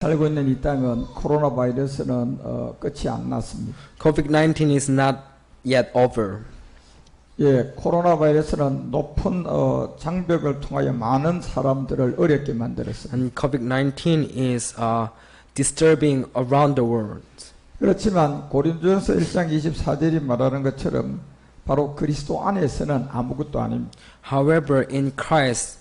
살고 있는 이 땅은 코로나 바이러스는 끝이 안 났습니다. COVID-19 is not yet over. 예, 코로나 바이러스는 높은 장벽을 통하여 많은 사람들을 어렵게 만들었습니다. And COVID-19 is disturbing around the world. 그렇지만 고린도전서 1장 24절이 말하는 것처럼 바로 그리스도 안에서는 아무것도 아닙니다. However, in Christ,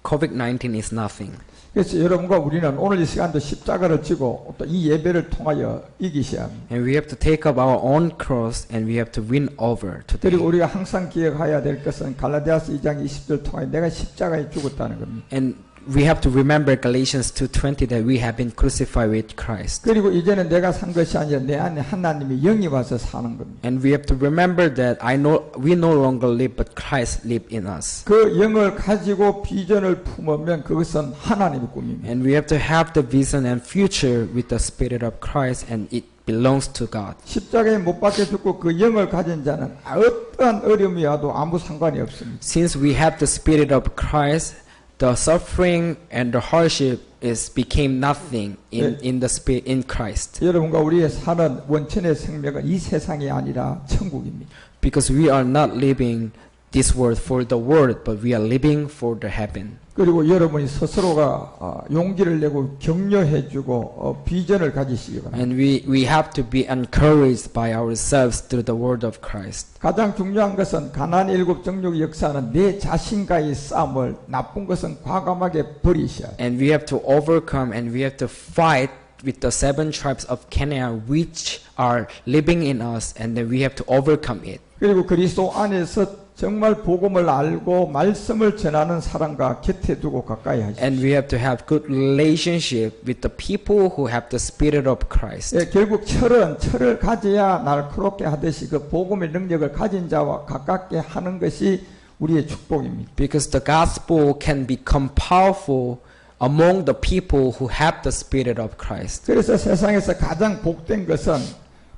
COVID-19 is nothing. 그래서 여러분과 우리는 오늘 이 시간도 십자가를 지고 또 이 예배를 통하여 이기셔야 합니다. And we have to take up our own cross and we have to win over today. 그리고 우리가 항상 기억해야 될 것은 갈라디아서 2장 20절 통하여 내가 십자가에 죽었다는 겁니다. And we have to remember Galatians 2:20 that we have been crucified with Christ. 그리고 이제는 내가 산 것이 아니라 내 안에 하나님이 영이 와서 사는 겁니다. And we have to remember that we no longer live but Christ live in us. 그 영을 가지고 비전을 품으면 그것은 하나님의 꿈입니다. And we have to have the vision and future with the spirit of Christ and it belongs to God. 십자가에 못 박혀 죽고 그 영을 가진 자는 어떠한 어려움이 와도 아무 상관이 없습니다. Since we have the spirit of Christ, the suffering and the hardship became nothing in the spirit in Christ. 여러분과 우리의 사는 원천의 생명은 이 세상이 아니라 천국입니다. Because we are not living this world for the world, but we are living for the heaven. 그리고 여러분이 스스로가 용기를 내고 격려해주고 비전을 가지시기 바랍니다. And we have to be encouraged by ourselves through the word of Christ. 가장 중요한 것은 가나안 일곱 정욕의 역사는 내 자신과의 싸움을 나쁜 것은 과감하게 버리셔야 돼요. And we have to overcome and we have to fight with the 7 tribes of Canaan which are living in us and then we have to overcome it. 그리고 그리스도 안에서 정말 복음을 알고 말씀을 전하는 사람과 곁에 두고 가까이 하십시오. And we have to have good relationship with the people who have the spirit of Christ. 예, 결국 철을 가져야 날카롭게 하듯이 그 복음의 능력을 가진 자와 가깝게 하는 것이 우리의 축복입니다. Because the gospel can become powerful among the people who have the spirit of Christ. 그래서 세상에서 가장 복된 것은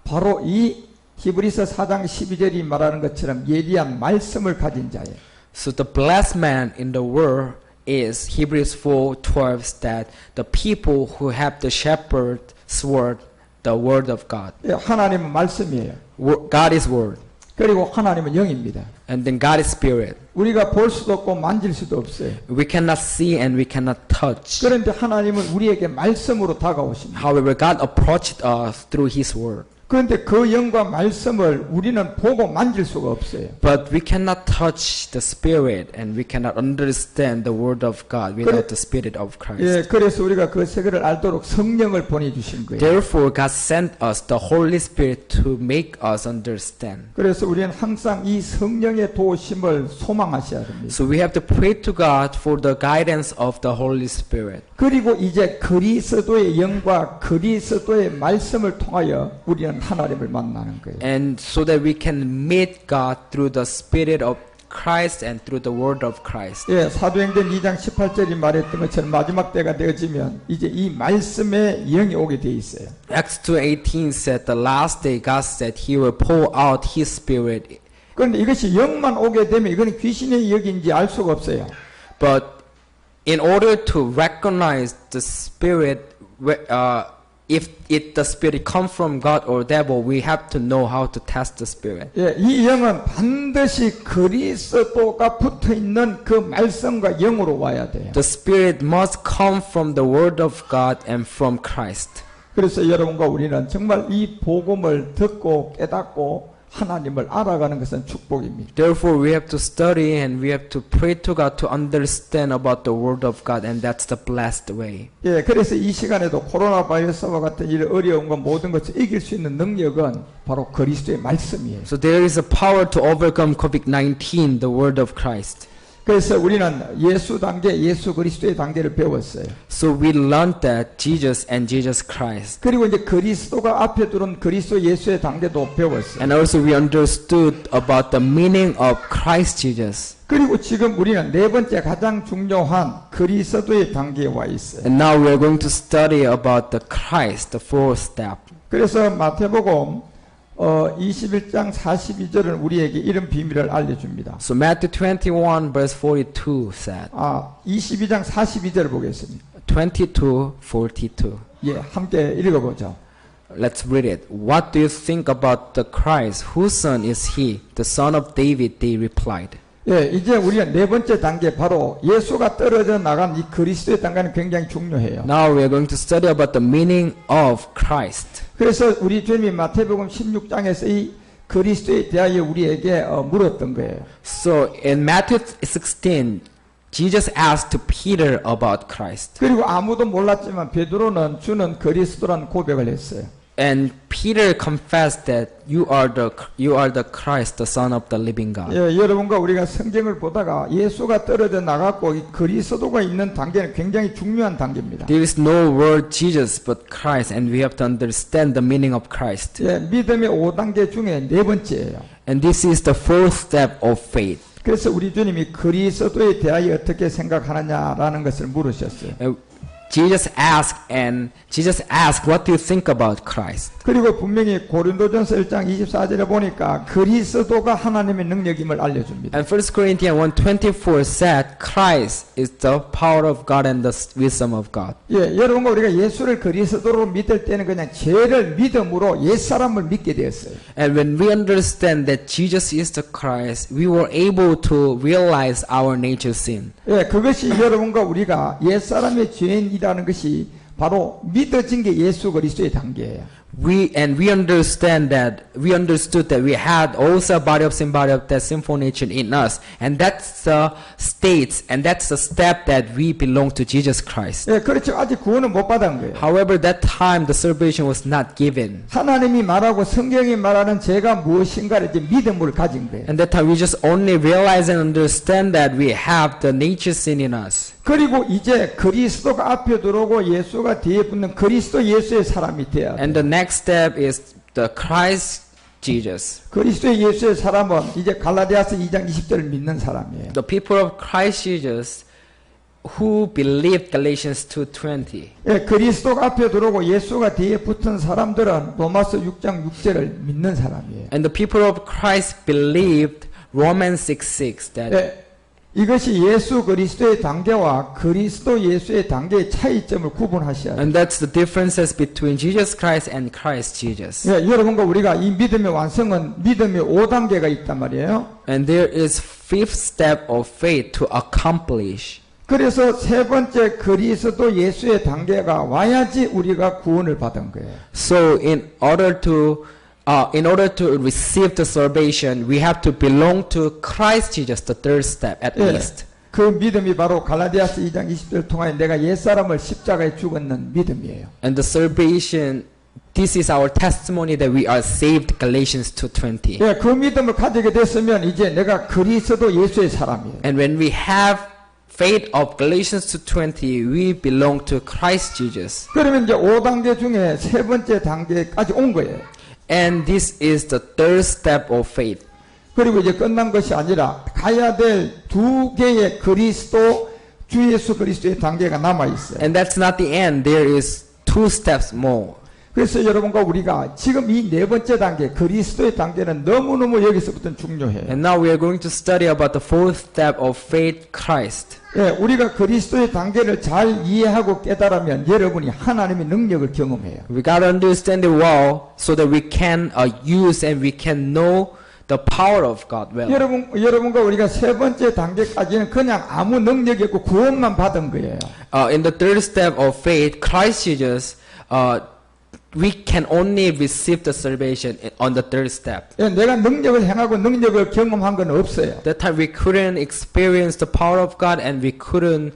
바로 이 히브리서 4장 12절이 말하는 것처럼 예리한 말씀을 가진 자예요. So the blessed man in the world is Hebrews 4:12 that the people who have the shepherd's word, the word of God. 예, 하나님은 말씀이에요. God is word. 그리고 하나님은 영입니다. And then God is spirit. 우리가 볼 수도 없고 만질 수도 없어요. We cannot see and we cannot touch. 그런데 하나님은 우리에게 말씀으로 다가오십니다. However, God approached us through His word. 그런데 그 영과 말씀을 우리는 보고 만질 수가 없어요. But we cannot touch the Spirit and we cannot understand the Word of God without the Spirit of Christ. 예, 그래서 우리가 그 세계를 알도록 성령을 보내주신 거예요. Therefore, God sent us the Holy Spirit to make us understand. 그래서 우리는 항상 이 성령의 도우심을 소망하셔야 됩니다. So we have to pray to God for the guidance of the Holy Spirit. 그리고 이제 그리스도의 영과 그리스도의 말씀을 통하여 우리는 하나님을 만나는 거예요. And so that we can meet God through the Spirit of Christ and through the Word of Christ. 예, 사도행전 2장 18절이 말했던 것처럼 마지막 때가 되어지면 이제 이 말씀의 영이 오게 돼 있어요. Acts 2:18 said the last day God said He will pour out His Spirit. 그런데 이것이 영만 오게 되면 이건 귀신의 영인지 알 수가 없어요. But in order to recognize the Spirit, if the Spirit comes from God or devil, we have to know how to test the Spirit. 예, 이 영은 반드시 그리스도가 붙어 있는 그 말씀과 영으로 와야 돼요. The Spirit must come from the Word of God and from Christ. 그래서 여러분과 우리는 정말 이 복음을 듣고 깨닫고 하나님을 알아가는 것은 축복입니다. Therefore, we have to study and we have to pray to God to understand about the Word of God, and that's the blessed way. 예, 그래서 이 시간에도 코로나 바이러스와 같은 이 어려움과 모든 것을 이길 수 있는 능력은 바로 그리스도의 말씀이에요. So there is a power to overcome COVID-19, the Word of Christ. 그래서 우리는 예수 단계, 예수 그리스도의 단계를 배웠어요. So we learned that Jesus and Jesus Christ. 그리고 이제 그리스도가 앞에 두른 그리스도 예수의 단계도 배웠어요. And also we understood about the meaning of Christ Jesus. 그리고 지금 우리는 네 번째 가장 중요한 그리스도의 단계에 와 있어요. And now we are going to study about the Christ, the fourth step. 그래서 마태복음 21장 42절은 우리에게 이런 비밀을 알려줍니다. So Matthew 21 verse 42 said. 22장 42절을 보겠습니다. 22, 42. 예, 함께 읽어보죠. Let's read it. What do you think about the Christ? Whose son is he? The son of David, they replied. 예, 이제 우리가 네 번째 단계 바로 예수가 떨어져 나간 이 그리스도의 단계는 굉장히 중요해요. Now we are going to study about the meaning of Christ. 그래서 우리 주님이 마태복음 16장에서 이 그리스도에 대하여 우리에게 물었던 거예요. So in Matthew 16, Jesus asked to Peter about Christ. 그리고 아무도 몰랐지만 베드로는 주는 그리스도라는 고백을 했어요. And Peter confessed that you are the Christ, the Son of the living God. 예, 여러분과 우리가 성경을 보다가 예수가 떨어져 나갔고 이 그리스도가 있는 단계는 굉장히 중요한 단계입니다. There is no word Jesus but Christ, and we have to understand the meaning of Christ. 예, 믿음의 5단계 중에 네 번째예요. And this is the fourth step of faith. 그래서 우리 주님이 그리스도에 대하여 어떻게 생각하느냐라는 것을 물으셨어요. Jesus asked, what do you think about Christ? 그리고 분명히 고린도전서 1장 24절에 보니까 그리스도가 하나님의 능력임을 알려줍니다. And 1 Corinthians 1:24 said, Christ is the power of God and the wisdom of God. 예, 여러분과 우리가 예수를 그리스도로 믿을 때는 그냥 죄를 믿음으로 옛사람을 믿게 되었어요. And when we understand that Jesus is the Christ, we were able to realize our nature sin. 예, 그것이 여러분과 우리가 옛사람의 죄인이라는 것이 바로 믿어진 게 예수 그리스도의 단계예요. We understood that we had also a body of sin, body of that sinful nature in us, and that's the states, and that's the step that we belong to Jesus Christ. 예, 그렇죠. 아직 구원은 못 받은 거예요. However, that time the salvation was not given. 하나님이 말하고 성경이 말하는 죄가 무엇인가를 이제 믿음을 가진 거예요. And that time we just only realize and understand that we have the nature sin in us. 그리고 이제 그리스도가 앞에 들어오고 예수가 뒤에 붙는 그리스도 예수의 사람이 돼야 돼요. And the next step is the Christ Jesus. 그리스도 예수의 사람은 이제 갈라디아서 2장 20절을 믿는 사람이에요. The people of Christ Jesus who believed Galatians 2:20. 예, 그리스도가 앞에 들어오고 예수가 뒤에 붙은 사람들은 로마서 6장 6절을 믿는 사람이에요. And the people of Christ believed Romans 6:6 that 예, 이것이 예수 그리스도의 단계와 그리스도 예수의 단계의 차이점을 구분하셔야 돼요. and that's the differences between Jesus Christ and Christ Jesus. 예, 여러분과 우리가 이 믿음의 완성은 믿음의 5단계가 있단 말이에요. And there is fifth step of faith to accomplish. 그래서 세 번째 그리스도 예수의 단계가 와야지 우리가 구원을 받은 거예요. So in order to receive the salvation, we have to belong to Christ Jesus, the third step at 예, least. 그 믿음이 바로 갈라디아서 2장 20절을 통하여 내가 옛사람을 십자가에 죽었는 믿음이에요. And the salvation, this is our testimony that we are saved, Galatians 2:20. 예, 그 믿음을 가지게 됐으면 이제 내가 그리스도 예수의 사람이에요. And when we have faith of Galatians 2:20, we belong to Christ Jesus. 그러면 이제 5단계 중에 세 번째 단계까지 온 거예요. And this is the third step of faith. 그리고 이제 끝난 것이 아니라 가야 될 두 개의 그리스도 주 예수 그리스도의 단계가 남아 있어요. And that's not the end. There is two steps more. 그래서 여러분과 우리가 지금 이 네 번째 단계 그리스도의 단계는 너무너무 여기서부터 중요해요. And now we are going to study about the fourth step of faith, Christ. 예, 우리가 그리스도의 단계를 잘 이해하고 깨달으면 여러분이 하나님의 능력을 경험해요. We got to understand it well so that we can use and we can know the power of God well. 여러분과 우리가 세 번째 단계까지는 그냥 아무 능력이 없고 구원만 받은 거예요. In the third step of faith, Christ Jesus, we can only receive the salvation on the third step. 예, 내가 능력을 행하고 능력을 경험한 건 없어요. That time we couldn't experience the power of God and we couldn't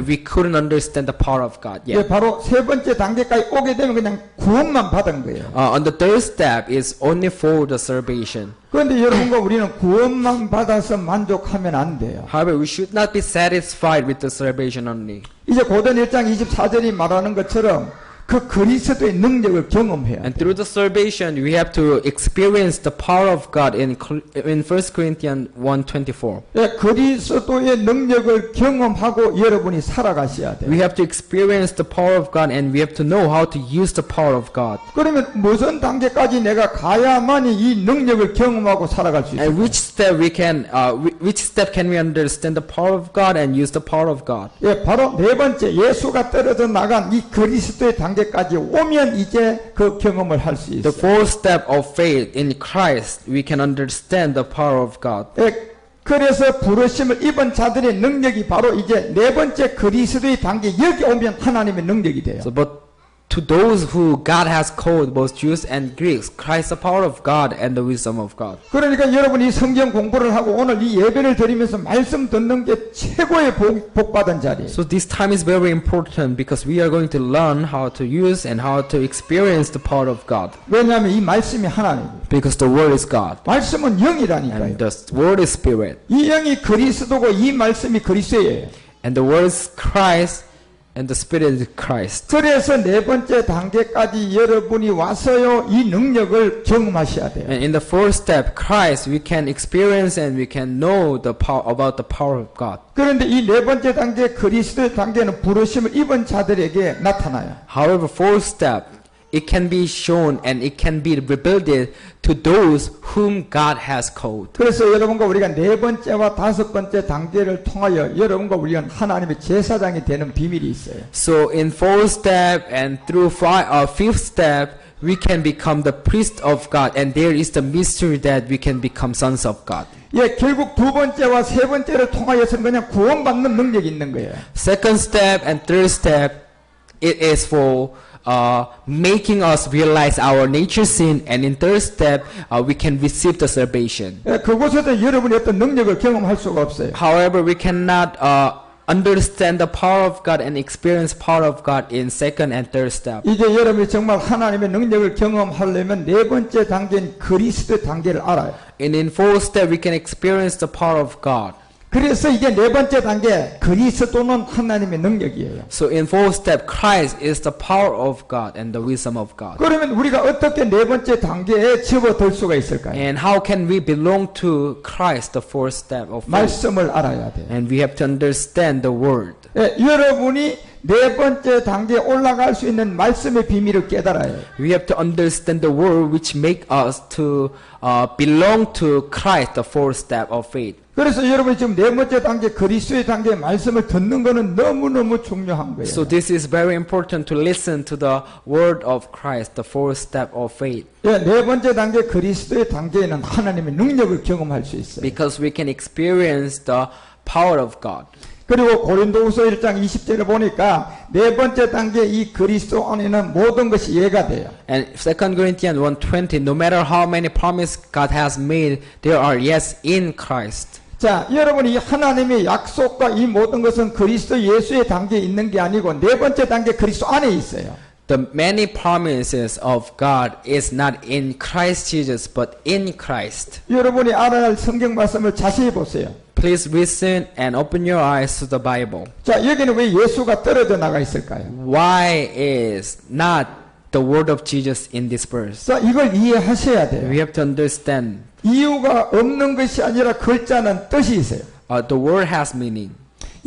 we couldn't understand the power of God 예, yet. 바로 세 번째 단계까지 오게 되면 그냥 구원만 받은 거예요. On the third step is only for the salvation. 그런데 여러분과 우리는 구원만 받아서 만족하면 안 돼요. However, we should not be satisfied with the salvation only. 이제 고전 1장 24절이 말하는 것처럼 그 그리스도의 능력을 경험해야 And 돼. through the salvation, we have to experience the power of God in 1 Corinthians 1:24. 예, 그리스도의 능력을 경험하고 여러분이 살아가셔야 돼. We have to experience the power of God and we have to know how to use the power of God. 그러면 무슨 단계까지 내가 가야만이 이 능력을 경험하고 살아갈 수 And 있을까? which step can we understand the power of God and use the power of God? 예, 바로 네 번째 예수가 떨어져 나간 이 그리스도의 단계까지 오면 이제 그 경험을 할 수 The 있어요. fourth step of faith in Christ, we can understand the power of God. 예, 그래서 부르심을 입은 자들의 능력이 바로 이제 네 번째 그리스도의 단계 여기 오면 하나님의 능력이 돼요. So, but to those who God has called, both Jews and Greeks, Christ the power of God and the wisdom of God. 그러니까 여러분이 성경 공부를 하고 오늘 이 예배를 드리면서 말씀 듣는 게 최고의 복 받은 자리예요. So this time is very important because we are going to learn how to use and how to experience the power of God. 왜냐하면 이 말씀이 하나님이에요. Because the word is God 말씀은 영이라니까요. and the word is spirit. 이 영이 그리스도고 이 말씀이 그리스도예요. And the word is Christ and the spirit is Christ. 그래서 네 번째 단계까지 여러분이 와서요 이 능력을 경험하셔야 돼요. And in the first step, Christ, we can experience and we can know the power about the power of God. 그런데 이 네 번째 단계 그리스도의 단계는 부르심을 입은 자들에게 나타나요. However, fourth step, it can be shown and it can be revealed to those whom God has called. 그래서 여러분과 우리가 네 번째와 다섯 번째 단계를 통하여 여러분과 우리가 하나님의 제사장이 되는 비밀이 있어요. So in fourth step and through fifth step, we can become the priest of God, and there is the mystery that we can become sons of God. 예, 결국 두 번째와 세 번째를 통하여서는 그냥 구원받는 능력이 있는 거예요. Second step and third step, it is for making us realize our nature sin, and in third step, we can receive the salvation. 예, 그곳에서 여러분이 어떤 능력을 경험할 수가 없어요. However, we cannot understand the power of God and experience power of God in second and third step. 이제 여러분이 정말 하나님의 능력을 경험하려면 네 번째 단계인 그리스도의 단계를 알아요. And in fourth step, we can experience the power of God. 그래서 이제 네 번째 단계 그리스도는 하나님의 능력이에요. So in fourth step, Christ is the power of God and the wisdom of God. 그러면 우리가 어떻게 네 번째 단계에 접어들 수가 있을까요? And how can we belong to Christ, the fourth step of faith? 말씀을 알아야 돼요. And we have to understand the word. 예, 여러분이 네 번째 단계에 올라갈 수 있는 말씀의 비밀을 깨달아야 해요. We have to understand the word which make us to belong to Christ, the fourth step of faith. 그래서 여러분이 지금 네 번째 단계 그리스도의 단계의 말씀을 듣는 거는 너무너무 중요한 거예요. So this is very important to listen to the word of Christ, the fourth step of faith. 예, 네 번째 단계 그리스도의 단계에는 하나님의 능력을 경험할 수 있어요. Because we can experience the power of God. 그리고 고린도후서 1장 20절을 보니까 네 번째 단계 이 그리스도 안에는 모든 것이 이해가 돼요. And 2 Corinthians 1:20, no matter how many promises God has made, there are yes in Christ. 자, 여러분 이 하나님의 약속과 이 모든 것은 그리스도 예수의 단계에 있는 게 아니고 네 번째 단계 그리스도 안에 있어요. The many promises of God is not in Christ Jesus, but in Christ. 여러분이 알아야 할 성경 말씀을 자세히 보세요. Please listen and open your eyes to the Bible. 자, 여기는 왜 예수가 떨어져 나가 있을까요? Why is not the word of Jesus in this verse? 자, 이걸 이해하셔야 돼요. We have to understand. 이유가 없는 것이 아니라 글자는 뜻이 있어요. The word has meaning.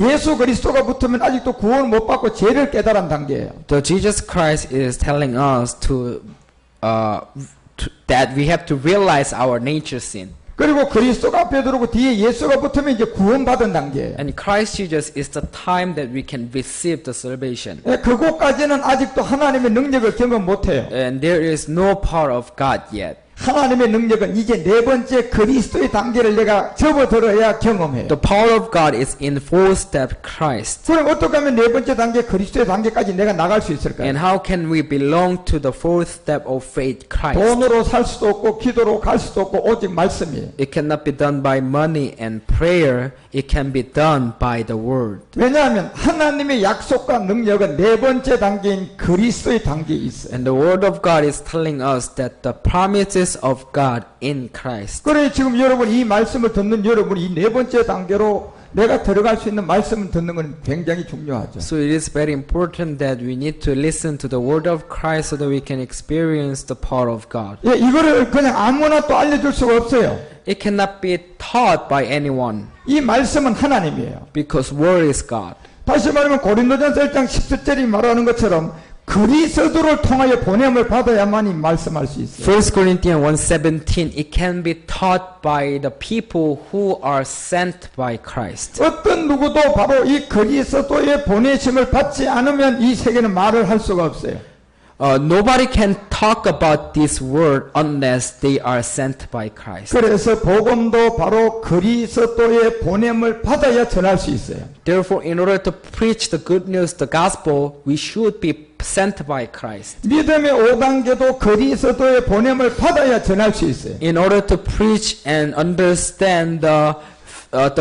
예수 그리스도가 붙으면 아직도 구원을 못 받고 죄를 깨달은 단계예요. The Jesus Christ is telling us that we have to realize our nature sin. 그리고 그리스도가 앞에 들어오고 뒤에 예수가 붙으면 이제 구원받은 단계예요. And Christ Jesus is the time that we can receive the salvation. 예, 그곳까지는 아직도 하나님의 능력을 경험 못해요. And there is no power of God yet. 하나님의 능력은 이제 네 번째 그리스도의 단계를 내가 접어들어야 경험해요. The power of God is in fourth step Christ. 그럼 어떻게 하면 네 번째 단계 그리스도의 단계까지 내가 나갈 수 있을까요? And how can we belong to the fourth step of faith Christ? 돈으로 살 수도 없고 기도로 갈 수도 없고 오직 말씀이에요. It cannot be done by money and prayer. It can be done by the word. 왜냐하면 하나님의 약속과 능력은 네 번째 단계인 그리스도의 단계에 있어요. And the word of God is telling us that the promises of God in Christ. 그래 지금 여러분 이 말씀을 듣는 여러분이 이 네 번째 단계로 내가 들어갈 수 있는 말씀을 듣는 건 굉장히 중요하죠. So it is very important that we need to listen to the word of Christ so that we can experience the power of God. 예, 이거를 그냥 아무나 또 알려줄 수가 없어요. It cannot be taught by anyone 이 말씀은 하나님이에요. because word is God. 다시 말하면 고린도전서 1장 17절이 말하는 것처럼 그리스도를 통하여 보냄을 받아야만이 말씀할 수 있어요. 1 Corinthians 1:17 it can be taught by the people who are sent by Christ. 어떤 누구도 바로 이 그리스도의 보내심을 받지 않으면 이 세계는 말을 할 수가 없어요. Nobody can talk about this word unless they are sent by Christ. 그래서 복음도 바로 그리스도의 보냄을 받아야 전할 수 있어요. Therefore, in order to preach the good news, the gospel, we should be sent by Christ. 믿음의 5단계도 그리스도의 보냄을 받아야 전할 수 있어요. In order to preach and understand the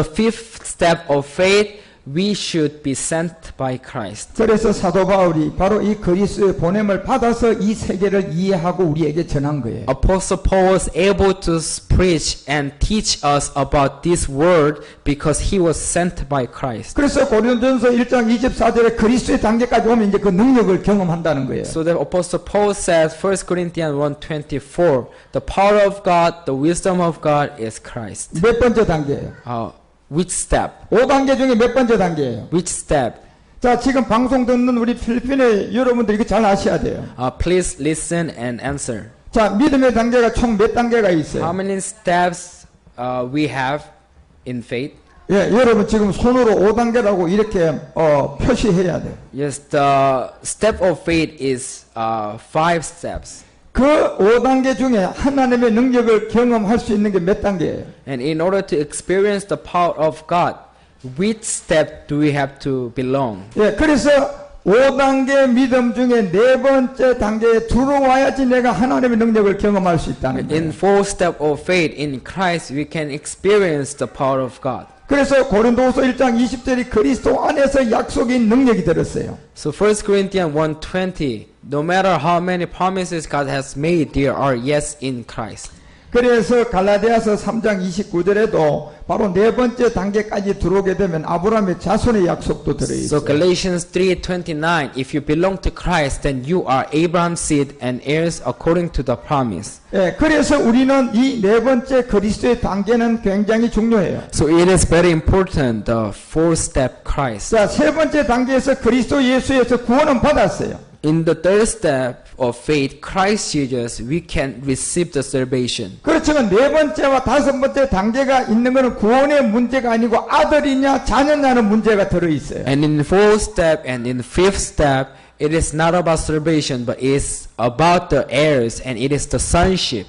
fifth step of faith, we should be sent by Christ. 그래서 사도 바울이 바로 이 그리스도의 보냄을 받아서 이 세계를 이해하고 우리에게 전한 거예요. Apostle Paul was able to preach and teach us about this word because he was sent by Christ. 그래서 고린도전서 1장 24절에 그리스도의 단계까지 오면 이제 그 능력을 경험한다는 거예요. So that Apostle Paul says, 1 Corinthians 1:24, the power of God, the wisdom of God is Christ. 몇 번째 단계예요? Which step? 5단계 중에 몇 번째 단계예요? Which step? 자, 지금 방송 듣는 우리 필리핀의 여러분들 이거 잘 아셔야 돼요. Please listen and answer. 자, 믿음의 단계가 총 몇 단계가 How 있어요? many steps we have in faith? 예, 여러분 지금 손으로 5단계라고 이렇게 표시해야 돼요. Yes, the step of faith is 5 steps. 그 5단계 중에 하나님의 능력을 경험할 수 있는 게 몇 단계예요? And in order to experience the power of God, which step do we have to belong? 예, 그래서 5단계 믿음 중에 네 번째 단계에 들어와야지 내가 하나님의 능력을 경험할 수 있다는 In 거예요. 4 step of faith in Christ, we can experience the power of God. 그래서 고린도후서 1장 20절이 그리스도 안에서 약속인 능력이 들었어요. So 1 Corinthians 1:20, no matter how many promises God has made, there are yes in Christ. 그래서 갈라디아서 3장 29절에도 바로 네 번째 단계까지 들어오게 되면 아브라함의 자손의 약속도 So 들어있어요. Galatians 3:29, if you belong to Christ, then you are Abraham's seed and heirs according to the promise. 예, 그래서 우리는 이 네 번째 그리스도의 단계는 굉장히 중요해요. So it is very important, the 4-step Christ. 자, 세 번째 단계에서 그리스도 예수에서 구원은 받았어요. In the 3rd step of faith, Christ Jesus, we can receive the salvation. 그렇지만 네 번째와 다섯 번째 단계가 있는 것은 구원의 문제가 아니고 아들이냐 자녀냐는 문제가 들어있어요. And in 4th step and in 5th step, it is not about salvation, but it's about the heirs and it is the sonship.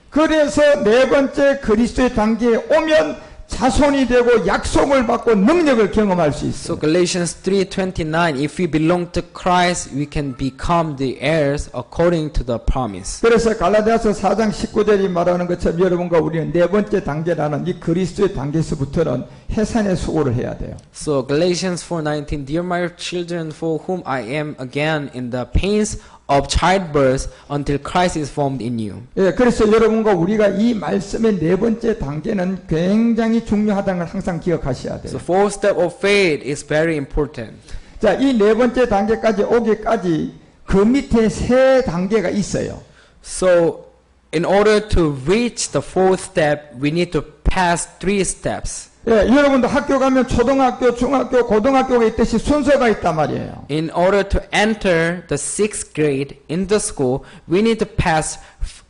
그래서 네 번째 그리스도의 단계에 오면 자손이 되고 약속을 받고 능력을 경험할 수 So 있어요. Galatians 3:29, if we belong to Christ, we can become the heirs according to the promise. 그래서 갈라디아서 4장 19절이 말하는 것처럼 여러분과 우리는 네 번째 단계라는 이 그리스도의 단계에서부터는 해산의 수고를 해야 돼요. So Galatians 4:19, dear my children, for whom I am again in the pains of childbirth until Christ is formed in you. 예, 그래서 여러분과 우리가 이 말씀의 네 번째 단계는 굉장히 중요하다는 걸 항상 기억하셔야 돼요. So 4th step of faith is very important. 자, 이 네 번째 단계까지 오기까지 그 밑에 세 단계가 있어요. So in order to reach the 4th step, we need to pass 3 steps. 예, 여러분도 학교 가면 초등학교, 중학교, 고등학교가 있듯이 순서가 있단 말이에요. In order to enter the 6th grade in the school, we need to pass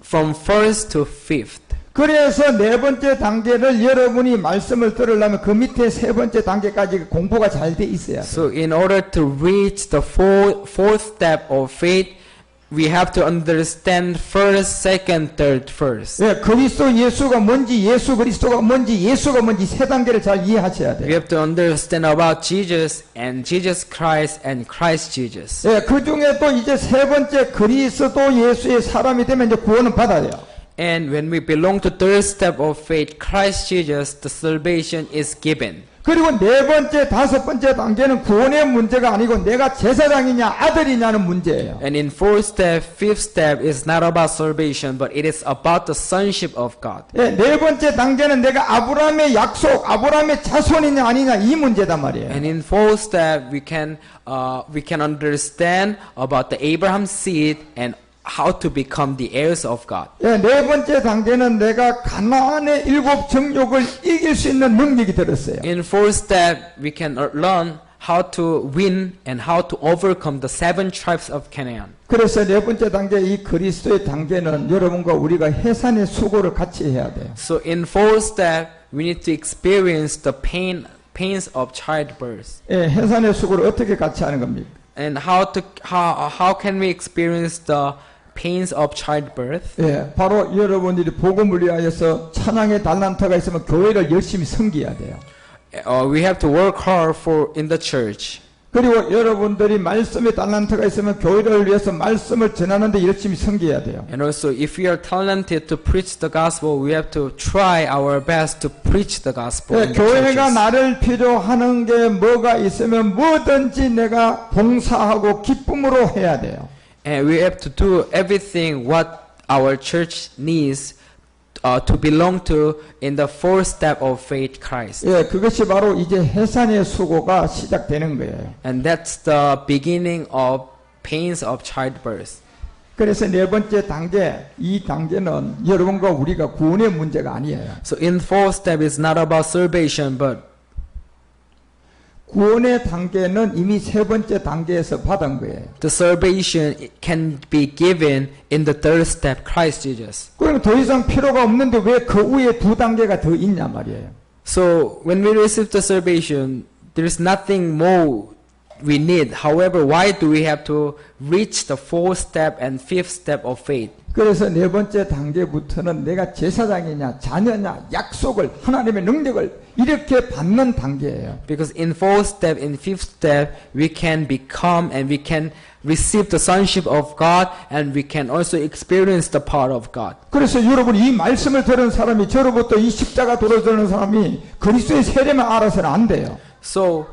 from 1st to 5th. 그래서 네 번째 단계를 여러분이 말씀을 들으려면 그 밑에 세 번째 단계까지 공부가 잘 돼 있어야 돼요. So in order to reach the 4th step of faith, we have to understand 1st, 2nd, 3rd first. 예, 그리스도 예수가 뭔지, 예수 그리스도가 뭔지, 예수가 뭔지 세 단계를 잘 이해하셔야 We 돼요. have to understand about Jesus and Jesus Christ and Christ Jesus. 예, 그 중에 또 이제 세 번째 그리스도 예수의 사람이 되면 이제 구원은 받아요. And when we belong to 3rd step of faith, Christ Jesus, the salvation is given. 그리고 네 번째, 다섯 번째 단계는 구원의 문제가 아니고 내가 제사장이냐 아들이냐는 문제예요. And in fourth step, fifth step is not about salvation, but it is about the sonship of God. 예, 네 번째 단계는 내가 아브라함의 약속, 아브라함의 자손이냐 아니냐 이 문제단 말이에요. And in fourth step, we can understand about the Abraham seed and how to become the heirs of God. 예, 네 번째 단계는 내가 가나안의 일곱 정욕을 이길 수 있는 능력이 들었어요. In fourth step, we can learn how to win and how to overcome the 7 tribes of Canaan. 그래서 네 번째 단계 이 그리스도의 단계는 여러분과 우리가 해산의 수고를 같이 해야 돼요. So in fourth step, we need to experience the pains of childbirth. 예, 해산의 수고를 어떻게 같이 하는 겁니까? And how can we experience the pains of childbirth? 예, 바로 여러분들이 복음을 위하여서 찬양의 달란트가 있으면 교회를 열심히 섬겨야 돼요. We have to work hard in the church. 그리고 여러분들이 말씀의 달란트가 있으면 교회를 위해서 말씀을 전하는데 열심히 섬겨야 돼요. And also, if we are talented to preach the gospel, we have to try our best to preach the gospel. 예, in the 교회가 churches. 나를 필요하는 게 뭐가 있으면 뭐든지 내가 봉사하고 기쁨으로 해야 돼요. And we have to do everything what our church needs to belong to in the fourth step of faith Christ. 예, 그것이 바로 이제 해산의 수고가 시작되는 거예요. And that's the beginning of pains of childbirth. 그래서 네 번째 단계, 이 단계는 여러분과 우리가 구원의 문제가 아니에요. So in fourth step is not about salvation, but 구원의 단계는 이미 세 번째 단계에서 받은 거예요. the salvation can be given in the third step, Christ Jesus. 그러면 더 이상 필요가 없는데 왜 그 위에 두 단계가 더 있냐 말이에요. So when we receive the salvation, there is nothing more we need. However, why do we have to reach the fourth step and fifth step of faith? 그래서 네 번째 단계부터는 내가 제사장이냐 자녀냐 약속을 하나님의 능력을 이렇게 받는 단계예요. Because in fourth step, in fifth step, we can become and we can receive the sonship of God and we can also experience the power of God. 그래서 여러분 이 말씀을 들은 사람이 저로부터 이 십자가 돌아서는 사람이 그리스도의 세례만 알아서는 안 돼요. So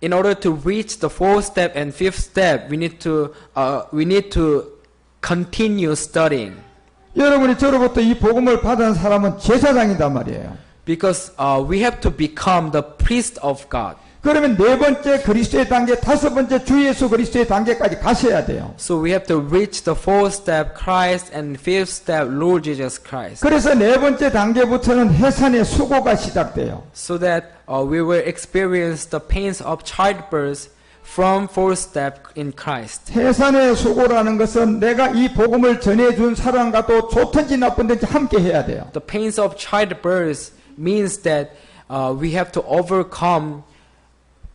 in order to reach the fourth step and fifth step, we need to continue studying. 여러분이 저로부터 이 복음을 받은 사람은 제사장이단 말이에요. Because we have to become the priest of God. 그러면 네 번째 그리스도의 단계, 다섯 번째 주 예수 그리스도의 단계까지 가셔야 돼요. So we have to reach the fourth step, Christ, and fifth step, Lord Jesus Christ. 그래서 네 번째 단계부터는 해산의 수고가 시작돼요. So that we will experience the pains of childbirth from fourth step in Christ. 해산의 수고라는 것은 내가 이 복음을 전해준 사람과도 좋든지 나쁜지 함께 해야 돼요. The pains of childbirth means that we have to overcome.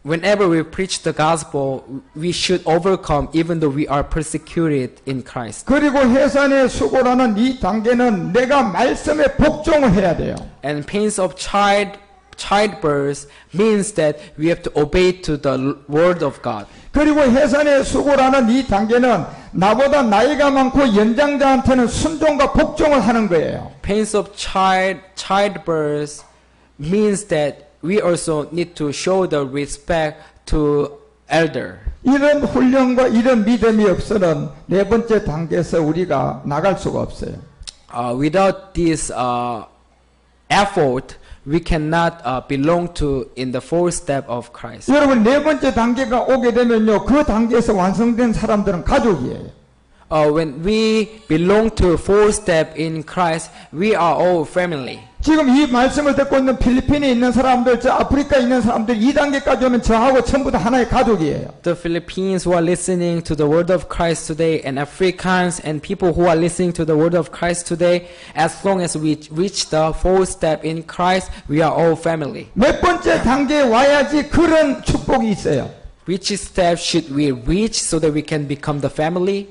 Whenever we preach the gospel, we should overcome even though we are persecuted in Christ. 그리고 해산의 수고라는 이 단계는 내가 말씀에 복종을 해야 돼요. And pains of childbirth means that we have to obey to the word of God. 그리고 해산의 수고라는 이 단계는 나보다 나이가 많고 연장자한테는 순종과 복종을 하는 거예요. Pains of childbirth means that we also need to show the respect to elder. 이런 훈련과 이런 믿음이 없어는 네 번째 단계에서 우리가 나갈 수가 없어요. Without this effort, we cannot belong to in the fourth step of Christ. 여러분 네 번째 단계가 오게 되면요, 그 단계에서 완성된 사람들은 가족이에요. When we belong to fourth step in Christ, we are all family. 지금 이 말씀을 듣고 있는 필리핀에 있는 사람들, 저 아프리카에 있는 사람들 2단계까지 오면 저하고 전부 다 하나의 가족이에요. The Philippines who are listening to the word of Christ today, and Africans and people who are listening to the word of Christ today, as long as we reach the fourth step in Christ, we are all family. 몇 번째 단계에 와야지 그런 축복이 있어요. Which step should we reach so that we can become the family?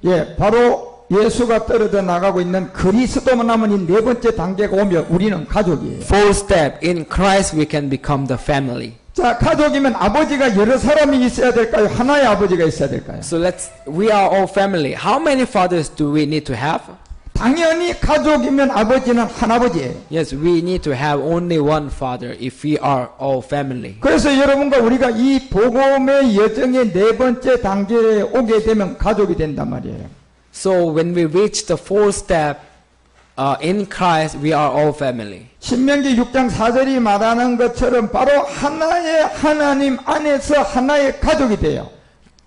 예, 바로 예수가 떨어져 나가고 있는 그리스도만 남은 이 네 번째 단계가 오면 우리는 가족이에요. Fourth step, in Christ we can become the family. 자, 가족이면 아버지가 여러 사람이 있어야 될까요? 하나의 아버지가 있어야 될까요? So we are all family. How many fathers do we need to have? 당연히 가족이면 아버지는 한 아버지예요. Yes, we need to have only one father if we are all family. 그래서 여러분과 우리가 이 복음의 여정의 네 번째 단계에 오게 되면 가족이 된단 말이에요. So when we reach the fourth step in Christ, we are all family. 신명기 6장 4절이 말하는 것처럼 바로 하나의 하나님 안에서 하나의 가족이 돼요.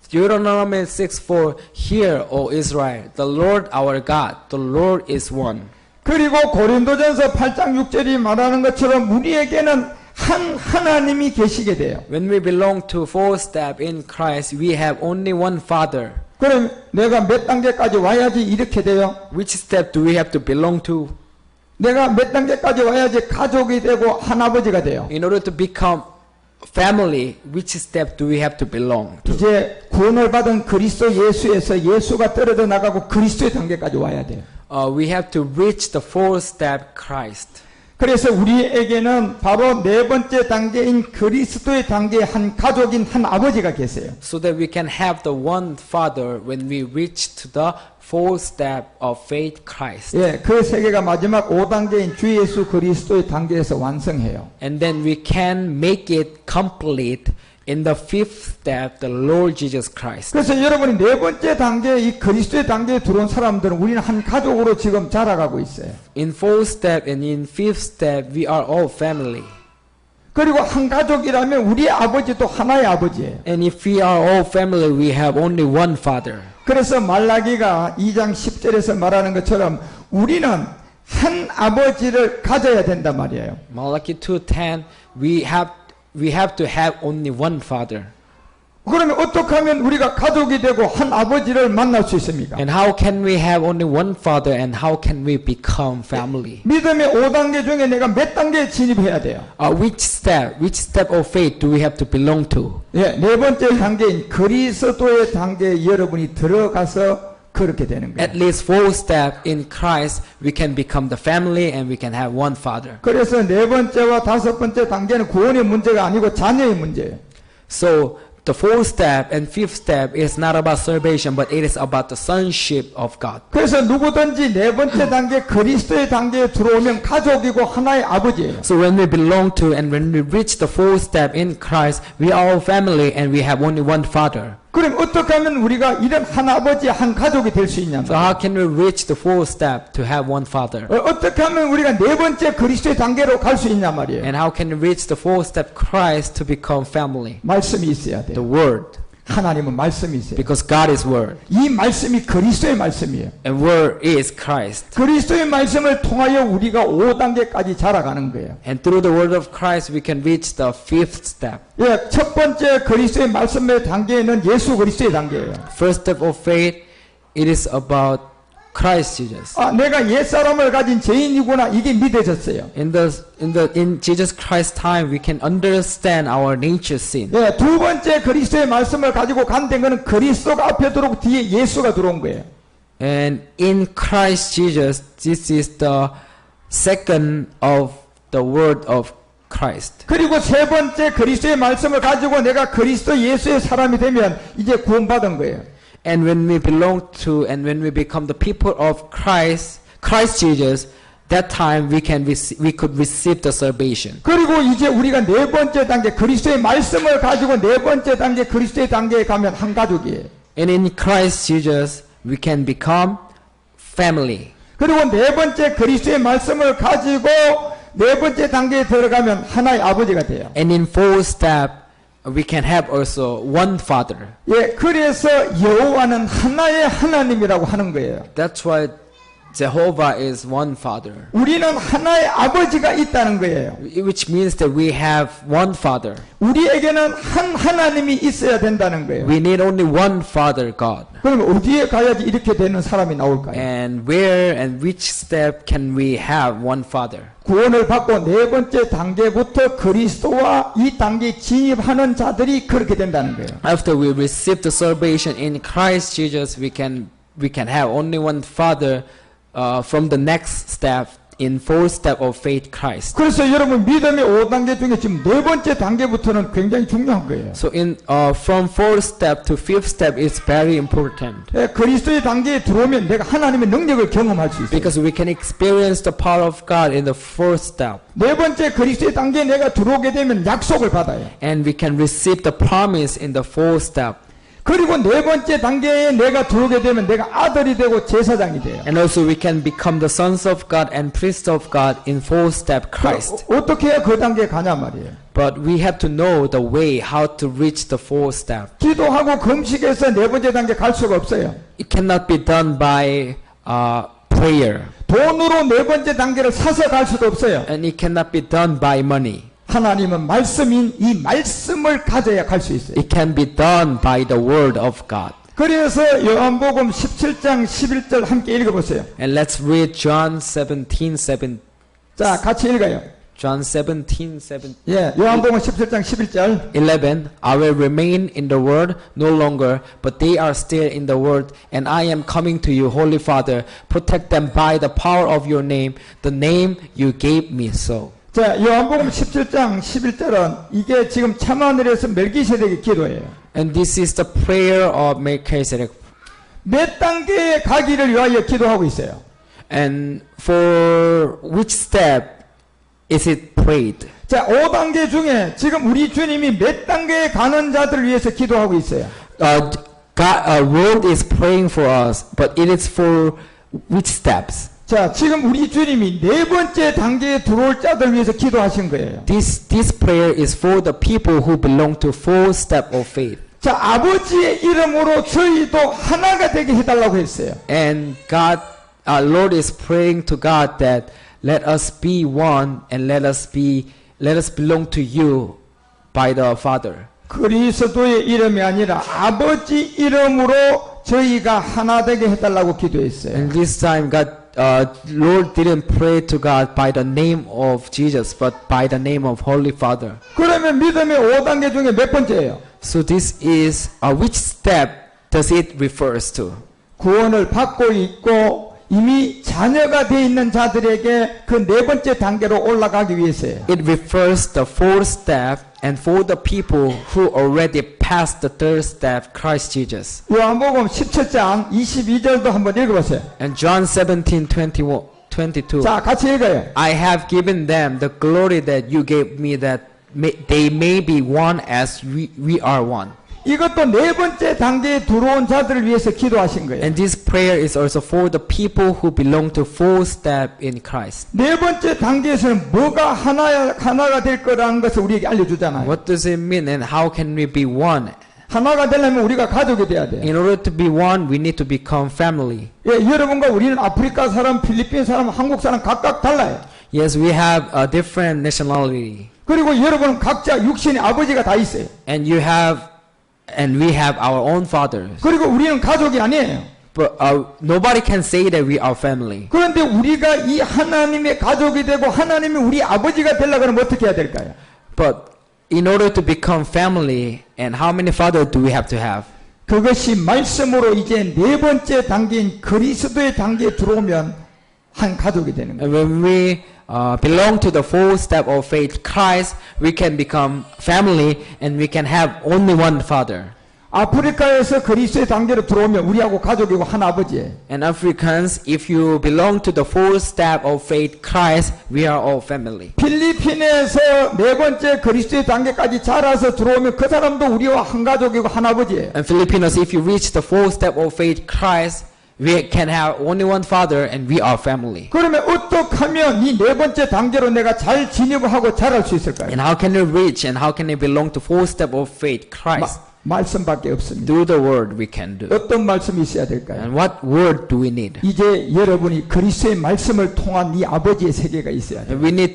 Deuteronomy 6:4, Hear, O Israel, the Lord our God, the Lord is one. 그리고 고린도전서 8장 6절이 말하는 것처럼 우리에게는 한 하나님이 계시게 돼요. When we belong to fourth step in Christ, we have only one Father. 그럼 내가 몇 단계까지 와야지 이렇게 돼요? Which step do we have to belong to? 내가 몇 단계까지 와야지 가족이 되고 한 아버지가 돼요? In order to become family, which step do we have to belong to? 이제 구원을 받은 그리스도 예수에서 예수가 떨어져 나가고 그리스도의 단계까지 와야 돼요. We have to reach the fourth step, Christ. 그래서 우리에게는 바로 네 번째 단계인 그리스도의 단계에 한 가족인 한 아버지가 계세요. So that we can have the one Father when we reach to the fourth step of faith, Christ. 예, 그 세계가 마지막 5단계인 주 예수 그리스도의 단계에서 완성해요. And then we can make it complete in the fifth step, the Lord Jesus Christ. 그래서 여러분이 네 번째 단계 이 그리스도의 단계에 들어온 사람들은 우리는 한 가족으로 지금 자라가고 있어요. In fourth step and in fifth step, we are all family. 그리고 한 가족이라면 우리 아버지도 하나의 아버지예요. And if we are all family, we have only one Father. 그래서 말라기가 2장 10절에서 말하는 것처럼 우리는 한 아버지를 가져야 된단 말이에요. Malachi 2:10, we have to have only one Father. 그러면 어떻게 하면 우리가 가족이 되고 한 아버지를 만날 수 있습니까? And how can we have only one Father and how can we become family? 믿음의 5단계 중에 내가 몇 단계에 진입해야 돼요? Which step of faith do we have to belong to? 예, 네 번째 단계인 그리스도의 단계에 여러분이 들어가서 그렇게 되는 거예요. At least fourth step in Christ, we can become the family and we can have one Father. 그래서 네 번째와 다섯 번째 단계는 구원의 문제가 아니고 자녀의 문제예요. So the fourth step and fifth step is not about salvation, but it is about the sonship of God. 그래서 누구든지 네 번째 단계 그리스도의 단계에 들어오면 가족이고 하나의 아버지예요. So when we belong to and when we reach the fourth step in Christ, we are all family and we have only one Father. 그럼 어떻게 하면 우리가 이런 한 아버지 한 가족이 될 수 있냐? So how can we reach the fourth step to have one Father? 어떻게 하면 우리가 네 번째 그리스도의 단계로 갈 수 있냐 말이에요. And how can we reach the fourth step Christ to become family? 말씀이 있어야 The 돼요. Word. 하나님은 말씀이 있어요. Because God is Word. 이 말씀이 그리스도의 말씀이에요. And Word is Christ. 그리스도의 말씀을 통하여 우리가 5단계까지 자라가는 거예요. And through the Word of Christ, we can reach the fifth step. 예, 첫 번째 그리스도의 말씀의 단계는 예수 그리스도의 단계예요. First step of faith, it is about Christ Jesus. 아, 내가 옛사람을 가진 죄인이구나 이게 믿어졌어요. In Jesus Christ's time, we can understand our nature sin. 예, 두 번째 그리스도의 말씀을 가지고 간된 거는 그리스도가 앞에 들어오고 뒤에 예수가 들어온 거예요. And in Christ Jesus, this is the second of the word of Christ. 그리고 세 번째 그리스도의 말씀을 가지고 내가 그리스도 예수의 사람이 되면 이제 구원받은 거예요. And when we belong to and when we become the people of Christ Jesus, that time we could receive the salvation. 그리고 이제 우리가 네 번째 단계 그리스도의 말씀을 가지고 네 번째 단계 그리스도의 단계에 가면 한 가족이에요. And in Christ Jesus, we can become family. 그리고 네 번째 그리스도의 말씀을 가지고 네 번째 단계에 들어가면 하나의 아버지가 돼요. And in fourth step, we can have also one Father. 예, 그래서 여호와는 하나의 하나님이라고 하는 거예요. That's why Jehovah is one Father. 우리는 하나의 아버지가 있다는 거예요. Which means that we have one Father. 우리에게는 한 하나님이 있어야 된다는 거예요. We need only one Father, God. 그럼 어디에 가야지 이렇게 되는 사람이 나올까요? And where and which step can we have one Father? 구원을 받고 네 번째 단계부터 그리스도와 이 단계에 진입하는 자들이 그렇게 된다는 거예요. After we receive the salvation in Christ Jesus, we can have only one Father from the next step in fourth step of faith Christ. 그래서 여러분 믿음의 5단계 중에 지금 네 번째 단계부터는 굉장히 중요한 거예요. So in from fourth step to fifth step is very important 예, 그리스도의 단계에 들어오면 내가 하나님의 능력을 경험할 수 있어요. because we can experience the power of God in the fourth step, 네 번째 그리스도의 단계에 내가 들어오게 되면 약속을 받아요. and we can receive the promise in the fourth step. 그리고 네 번째 단계에 내가 들어오게 되면 내가 아들이 되고 제사장이 돼요. And also we can become the sons of God and priests of God in fourth step Christ. 어떻게 해야 그 단계에 가냐 말이에요. But we have to know the way how to reach the fourth step. 기도하고 금식해서 네 번째 단계 갈 수가 없어요. It cannot be done by prayer, 돈으로 네 번째 단계를 사서 갈 수도 없어요. and it cannot be done by money. 하나님은 말씀인 이 말씀을 가져야 갈 수 있어요. It can be done by the word of God. 그래서 요한복음 17장 11절 함께 읽어보세요. And let's read John 17:7. 자, 같이 읽어요. John 17:7. 예, 요한복음 17장 11절. 11. I will remain in the world no longer, but they are still in the world, and I am coming to you, Holy Father. Protect them by the power of your name, the name you gave me. So. 자, 요한복음 17장 11절은 이게 지금 참하늘에서 멜기세덱의 기도예요. And this is the prayer of Melchizedek. 몇 단계에 가기를 위하여 기도하고 있어요. And for which step is it prayed? 자, 5단계 중에 지금 우리 주님이 몇 단계에 가는 자들을 위해서 기도하고 있어요. Lord is praying for us, but it is for which steps? 자, 지금 우리 주님이 네 번째 단계에 들어올 자들 위해서 기도하신 거예요. This prayer is for the people who belong to fourth step of faith. 자, 아버지의 이름으로 저희도 하나가 되게 해달라고 했어요. And God, our Lord is praying to God that let us be one and let us belong to you by the Father. 그리스도의 이름이 아니라 아버지 이름으로 저희가 하나 되게 해달라고 기도했어요. And this time Lord didn't pray to God by the name of Jesus, but by the name of Holy Father. 그러면 믿음의 5단계 중에 몇 번째예요? So this is which step does it refers to? 구원을 받고 있고 이미 자녀가 돼 있는 자들에게 그 네 번째 단계로 올라가기 위해서예요. It refers the fourth step and for the people who already passed the third step, Christ Jesus. 요한복음 17장 22절도 한번 읽어보세요. And John 17:22. 자, 같이 읽어요. I have given them the glory that you gave me, that they may be one as we are one. 이것도 네 번째 단계에 들어온 자들을 위해서 기도하신 거예요. And this prayer is also for the people who belong to fourth step in Christ. 네 번째 단계에서는 뭐가 하나가 될 거라는 것을 우리에게 알려주잖아요. What does it mean and how can we be one? 하나가 되려면 우리가 가족이 돼야 돼요. In order to be one, we need to become family. 예, 여러분과 우리는 아프리카 사람, 필리핀 사람, 한국 사람 각각 달라요. Yes, we have a different nationality. 그리고 여러분은 각자 육신의 아버지가 다 있어요. And we have our own fathers. 그리고 우리는 가족이 아니에요. But nobody can say that we are family. 그런데 우리가 이 하나님의 가족이 되고 하나님이 우리 아버지가 되려고 하면 어떻게 해야 될까요? But in order to become family, and how many fathers do we have to have? 그것이 말씀으로 이제 네 번째 단계인 그리스도의 단계에 들어오면 한 가족이 되는 거예요. And when we belong to the fourth step of faith, Christ, we can become family and we can have only one father. 아프리카에서 그리스도의 단계로 들어오면 우리하고 가족이고 한 아버지예요. And Africans, if you belong to the fourth step of faith, Christ, we are all family. 필리핀에서 네 번째 그리스도의 단계까지 자라서 들어오면 그 사람도 우리와 한 가족이고 한 아버지예요. And Filipinos, if you reach the fourth step of faith, Christ, we can have only one father and we are family. 그러면 어떻게 하면 이 네 번째 단계로 내가 잘 진입을 하고 자랄 수 있을까요? And how can we reach and how can we belong to fourth step of faith, Christ? 말씀밖에 없습니다. Do the word we can do. 어떤 말씀이 있어야 될까요? And what word do we need? 이제 여러분이 그리스도의 말씀을 통한 이 아버지의 세계가 있어야 돼요. And we need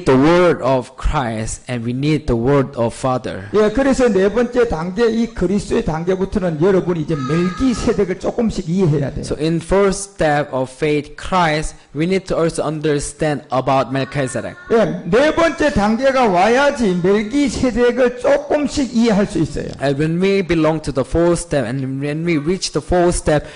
the word of Christ and we need the word of Father. 예, 그래서 네 번째 단계 이 그리스도의 단계부터는 여러분이 이제 멜기세덱을 조금씩 이해해야 돼요. So in first step of faith, Christ, we need to also understand about Melchizedek. 예, 네 번째 단계가 와야지 멜기세덱을 조금씩 이해할 수 있어요. And when we belong to the fourth step, and when we reach the fourth step,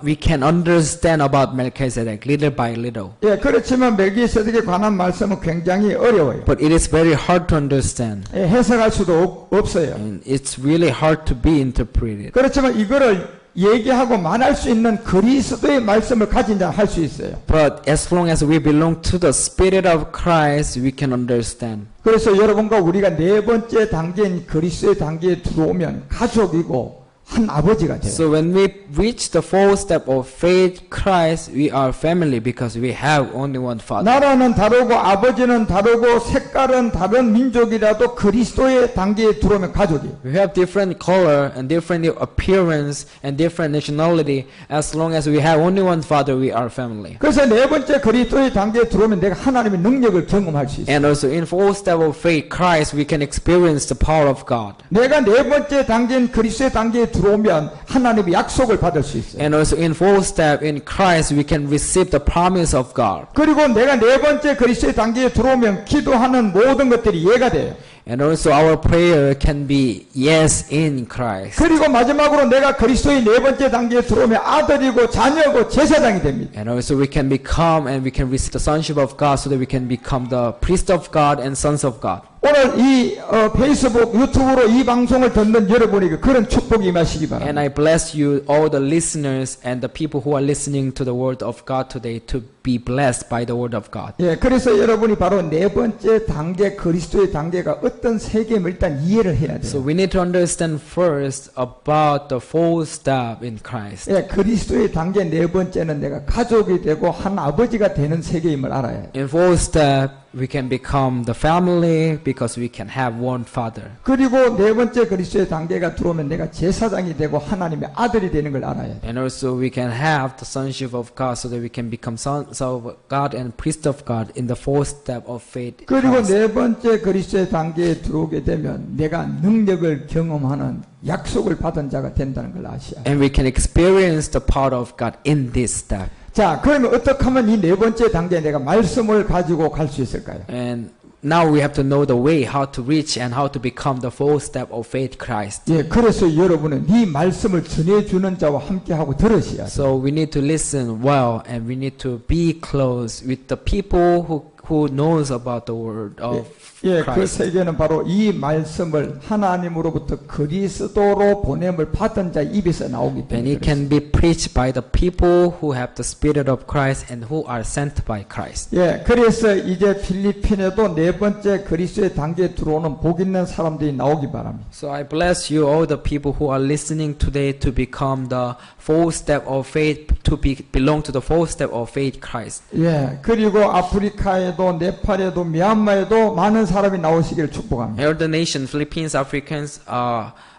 we can understand about Melchizedek little by little. 예, 그렇지만 멜기세덱에 관한 말씀은 굉장히 어려워요. But it is very hard to understand. 예, 해석할 수도 없어요. And it's really hard to be interpreted. 그렇지만 이거를 얘기하고 말할 수 있는 그리스도의 말씀을 가진 자 할 수 있어요. But as long as we belong to the Spirit of Christ, we can understand. 그래서 여러분과 우리가 네 번째 단계인 그리스도의 단계에 들어오면 가족이고 한 아버지가 돼요. So when we reach the fourth step of faith, Christ, we are family because we have only one Father. 나라는 다르고 아버지는 다르고 색깔은 다른 민족이라도 그리스도의 단계에 들어오면 가족이에요. We have different color and different appearance and different nationality. As long as we have only one Father, we are family. 그래서 네 번째 그리스도의 단계에 들어오면 내가 하나님의 능력을 경험할 수 있어요. And also in fourth step of faith, Christ, we can experience the power of God. 내가 네 번째 단계인 그리스도의 단계에 들어오면 하나님의 약속을 받을 수 있어요. And also in fourth step in Christ, we can receive the promise of God. 그리고 내가 네 번째 그리스도의 단계에 들어오면 기도하는 모든 것들이 예가 돼요. And also our prayer can be yes in Christ. 그리고 마지막으로 내가 그리스도의 네 번째 단계에 들어오면 아들이고 자녀고 제사장이 됩니다. And also we can become and we can receive the sonship of God so that we can become the priest of God and sons of God. 오늘 이 페이스북, 유튜브로 이 방송을 듣는 여러분에게 그런 축복이 임하시기 바랍니다. And I bless you, all the listeners and the people who are listening to the word of God today, to be blessed by the word of God. 예, 그래서 여러분이 바로 네 번째 단계 그리스도의 단계가 어떤 세계임을 일단 이해를 해야 돼요. So we need to understand first about the fourth step in Christ. 예, 그리스도의 단계 네 번째는 내가 가족이 되고 한 아버지가 되는 세계임을 알아야 해요. In fourth step, we can become the family because we can have one Father. 그리고 네 번째 그리스도의 단계가 들어오면 내가 제사장이 되고 하나님의 아들이 되는 걸 알아야 해요. And also we can have the sonship of God so that we can become sons of God and priest of God in the fourth step of faith. 그리고 네 번째 그리스도의 단계에 들어오게 되면 내가 능력을 경험하는 약속을 받은 자가 된다는 걸 아셔야 해요. And we can experience the power of God in this step. 자, 그러면 어떻게 하면 이 네 번째 단계에 내가 말씀을 가지고 갈 수 있을까요? And now we have to know the way how to reach and how to become the fourth step of faith Christ. 예, 그래서 여러분은 이 말씀을 전해주는 자와 함께하고 들으셔야 돼요. So we need to listen well and we need to be close with the people who knows about the word of 예, 그 Christ. 세계는 바로 이 말씀을 하나님으로부터 그리스도로 보냄을 받은 자 입에서 나오기 And 때문에 it can be preached by the people who have the Spirit of Christ and who are sent by Christ. 예, 그래서 이제 필리핀에도 네 번째 그리스도의 단계에 들어오는 복 있는 사람들이 나오기 바랍니다. So I bless you, all the people who are listening today, to become the fourth step of faith, to belong to the fourth step of faith Christ. 예, 그리고 아프리카에도 네팔에도 미얀마에도 많은 사람이 나오시기를 축복합니다. All the nations, Philippines, Africans,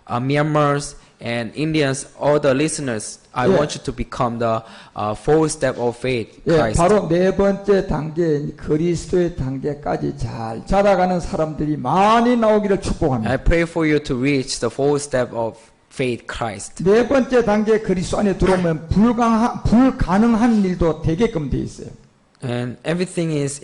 Myanmars, and Indians, all the listeners, I Yeah. want you to become the fourth step of faith 예, Christ. 바로 네 번째 단계 그리스도의 단계까지 잘 자라가는 사람들이 많이 나오기를 축복합니다. I pray for you to reach the fourth step of faith Christ. 네 번째 단계 그리스도 안에 들어오면 불가능한 일도 되게끔 돼 있어요. And everything is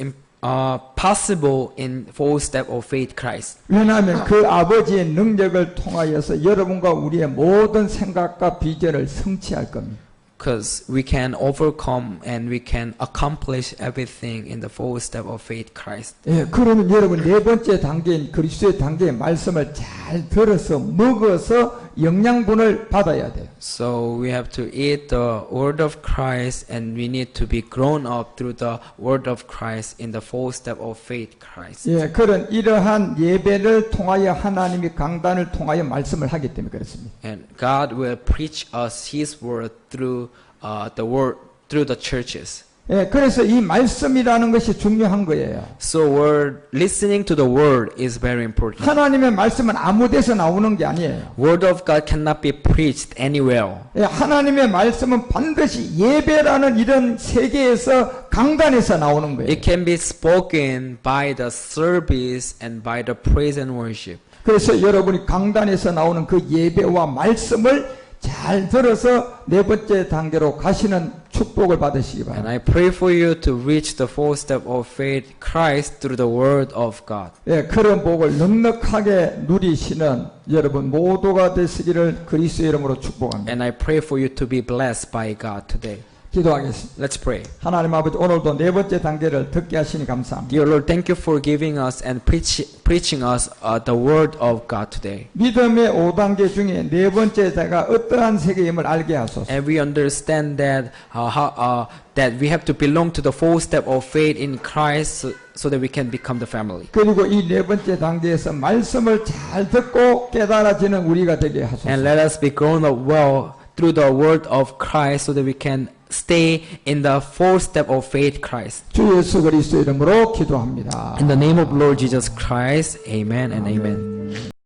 possible in fourth step of faith Christ. 왜냐하면 그 아버지의 능력을 통하여서 여러분과 우리의 모든 생각과 비전을 성취할 겁니다. Because we can overcome and we can accomplish everything in the fourth step of faith Christ. 예, 그러면 여러분 네 번째 단계인 그리스도의 단계의 말씀을 잘 들어서 먹어서 영양분을 받아야 돼요. So we have to eat the word of Christ and we need to be grown up through the word of Christ in the fourth step of faith Christ. 예, 그런 이러한 예배를 통하여 하나님이 강단을 통하여 말씀을 하기 때문에 그렇습니다. And God will preach us His word through the word through the churches. 예, 그래서 이 말씀이라는 것이 중요한 거예요. So word listening to the word is very important. 하나님의 말씀은 아무 데서 나오는 게 아니에요. Word of God cannot be preached anywhere. 예, 하나님의 말씀은 반드시 예배라는 이런 세계에서 강단에서 나오는 거예요. It can be spoken by the service and by the praise and worship. 그래서 여러분이 강단에서 나오는 그 예배와 말씀을 잘 들어서 네 번째 단계로 가시는 축복을 받으시기 And 바랍니다. I pray for you to reach the fourth step of faith, Christ, through the word of God. 예, 그런 복을 넉넉하게 누리시는 여러분 모두가 되시기를 그리스도의 이름으로 축복합니다. And I pray for you to be blessed by God today. 기도하겠습니다. Let's pray. 하나님 아버지 오늘도 네 번째 단계를 듣게 하시니 감사합니다. Dear Lord, thank you for giving us and preaching us the word of God today. 믿음의 5단계 중에 네 번째가 어떠한 세계임을 알게 하소서. And we understand that that we have to belong to the fourth step of faith in Christ so that we can become the family. 그리고 이 네 번째 단계에서 말씀을 잘 듣고 깨달아지는 우리가 되게 하소서. And let us be grown up well through the word of Christ so that we can stay in the fourth step of faith, Christ. 주 예수 그리스도 이름으로 기도합니다. In the name of Lord Jesus Christ, amen and amen.